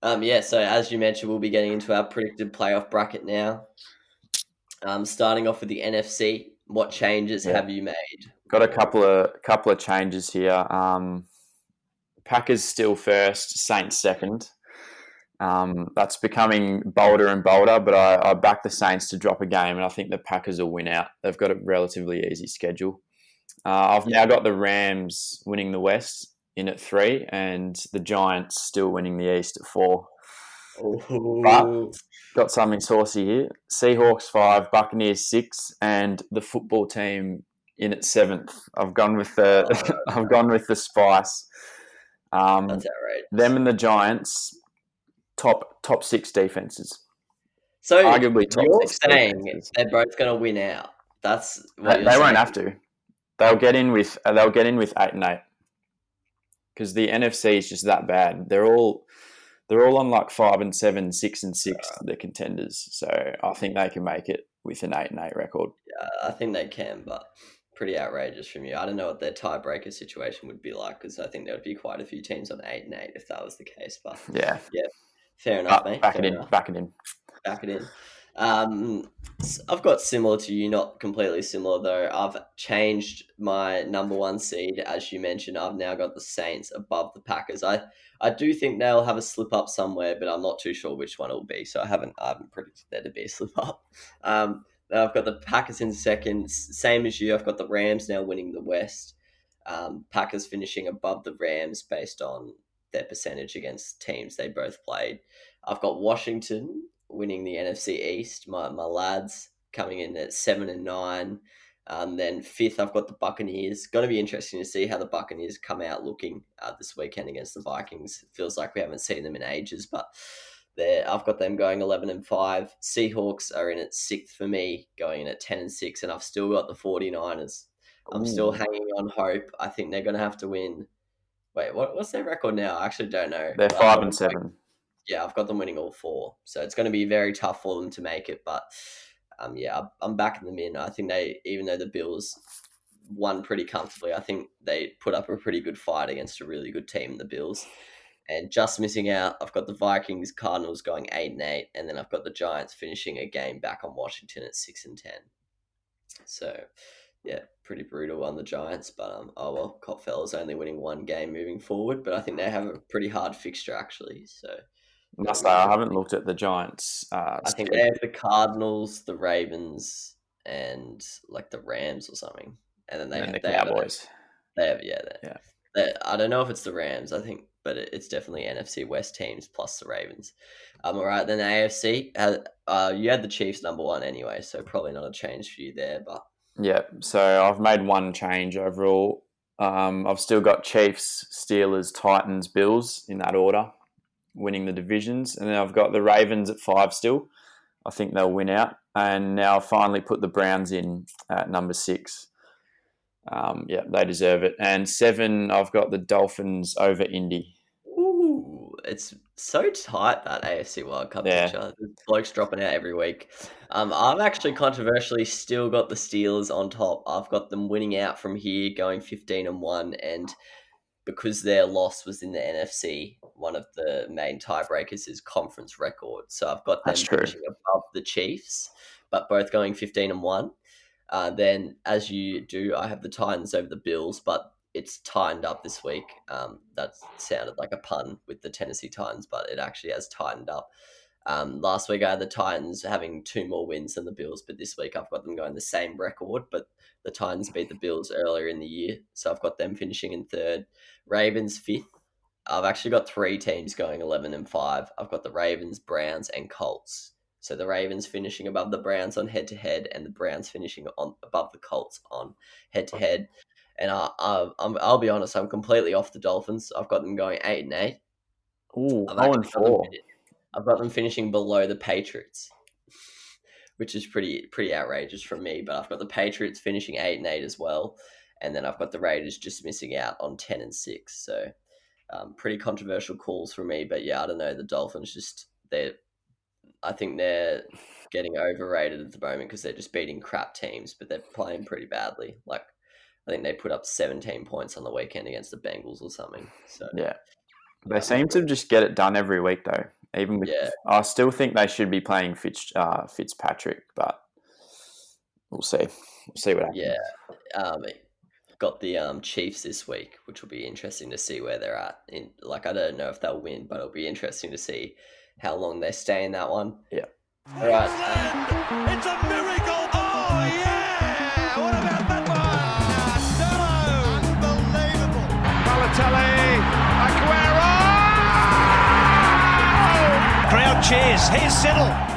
Yeah, so as you mentioned, we'll be getting into our predicted playoff bracket now. Starting off with the NFC, what changes Yeah, have you made? got a couple of changes here. Packers still first, Saints second. That's becoming bolder and bolder, but I back the Saints to drop a game, and I think the Packers will win out. They've got a relatively easy schedule. I've Yeah. now got the Rams winning the West in at 3, and the Giants still winning the East at 4. But Oh, got something saucy here. Seahawks 5, Buccaneers 6, and the football team in at 7th. I've gone with the I've gone with the spice. that's Um, them outrageous. and the Giants top 6 defenses. So Arguably top you're 6 saying defenses. they're both going to win out. That's what you're They won't saying. have to. They'll get in with 8-8 because the NFC is just that bad. They're all on like 5-7, 6-6. The contenders, so I think they can make it with an 8-8 record. I think they can, but pretty outrageous from you. I don't know what their tiebreaker situation would be like because I think there would be quite a few teams on 8-8 if that was the case. But Yeah, yeah, fair enough, but mate. back Fair it in, enough. back it in. Back it in. I've got similar to you, not completely similar though. I've changed my number one seed, as you mentioned. I've now got the Saints above the Packers. I do think they'll have a slip up somewhere, but I'm not too sure which one it will be. So I haven't predicted there to be a slip up. I've got the Packers in second, same as you. I've got the Rams now winning the West. Packers finishing above the Rams based on their percentage against teams they both played. I've got Washington winning the NFC East. My lads coming in at 7-9. Then fifth, I've got the Buccaneers. Going to be interesting to see how the Buccaneers come out looking this weekend against the Vikings. It feels like we haven't seen them in ages, but I've got them going 11-5. Seahawks are in at sixth for me, going in at 10-6, and I've still got the 49ers. I'm still Ooh, hanging on hope. I think they're going to have to win. Wait, what's their record now? I actually don't know. they're But I've five got and them seven. yeah, I've got them winning all four. So it's going to be very tough for them to make it. But yeah, I'm backing them in. I think even though the Bills won pretty comfortably, I think they put up a pretty good fight against a really good team, the Bills. And just missing out, I've got the Vikings, Cardinals going 8-8, and then I've got the Giants finishing a game back on Washington at 6-10. So yeah, pretty brutal on the Giants, but oh well, Cotfellas only winning one game moving forward, but I think they have a pretty hard fixture actually. So that'll Must be say, I haven't interesting. looked at the Giants' I think they have schedule. the Cardinals, the Ravens, and like the Rams or something. And then And they then have the they have Cowboys. they have yeah. Yeah. I don't know if it's the Rams. I think, but it's definitely NFC West teams plus the Ravens. All right, then the AFC. You had the Chiefs number one anyway, so probably not a change for you there. But Yeah. So I've made one change overall. I've still got Chiefs, Steelers, Titans, Bills in that order, winning the divisions. And then I've got the Ravens at 5 still. I think they'll win out. And now I've finally put the Browns in at number 6. Yeah, they deserve it. And 7, I've got the Dolphins over Indy. ooh, it's so tight that AFC World Cup Yeah, picture. There's blokes dropping out every week. I've actually controversially still got the Steelers on top. I've got them winning out from here, going 15-1, and because their loss was in the NFC, one of the main tiebreakers is conference record. So I've got that's them true. finishing above the Chiefs, but both going 15-1. Then, as you do, I have the Titans over the Bills, but it's tightened up this week. That sounded like a pun with the Tennessee Titans, but it actually has tightened up. Last week I had the Titans having two more wins than the Bills, but this week I've got them going the same record, but the Titans beat the Bills earlier in the year, so I've got them finishing in third. Ravens fifth. I've actually got three teams going 11-5. I've got the Ravens, Browns, and Colts. So the Ravens finishing above the Browns on head to head, and the Browns finishing on above the Colts on head to head. And I'll be honest, I'm completely off the Dolphins. I've got them going 8-8. Ooh, I've 0 and actually got them. 4. I've got them finishing below the Patriots, which is pretty outrageous from me. But I've got the Patriots finishing 8-8 as well, and then I've got the Raiders just missing out on 10-6. So pretty controversial calls for me. But yeah, I don't know. The Dolphins I think they're getting overrated at the moment because they're just beating crap teams, but they're playing pretty badly. Like I think they put up 17 points on the weekend against the Bengals or something. So Yeah. They seem to just get it done every week, though. Even with, I still think they should be playing Fitzpatrick, but we'll see. We'll see what happens. Yeah, got the Chiefs this week, which will be interesting to see where they're at. I don't know if they'll win, but it'll be interesting to see how long they stay in that one. Yeah. All right. It's a miracle! Oh yeah! What about that one? Unbelievable! Balotelli, Aguero! Crowd cheers. Here's Siddle.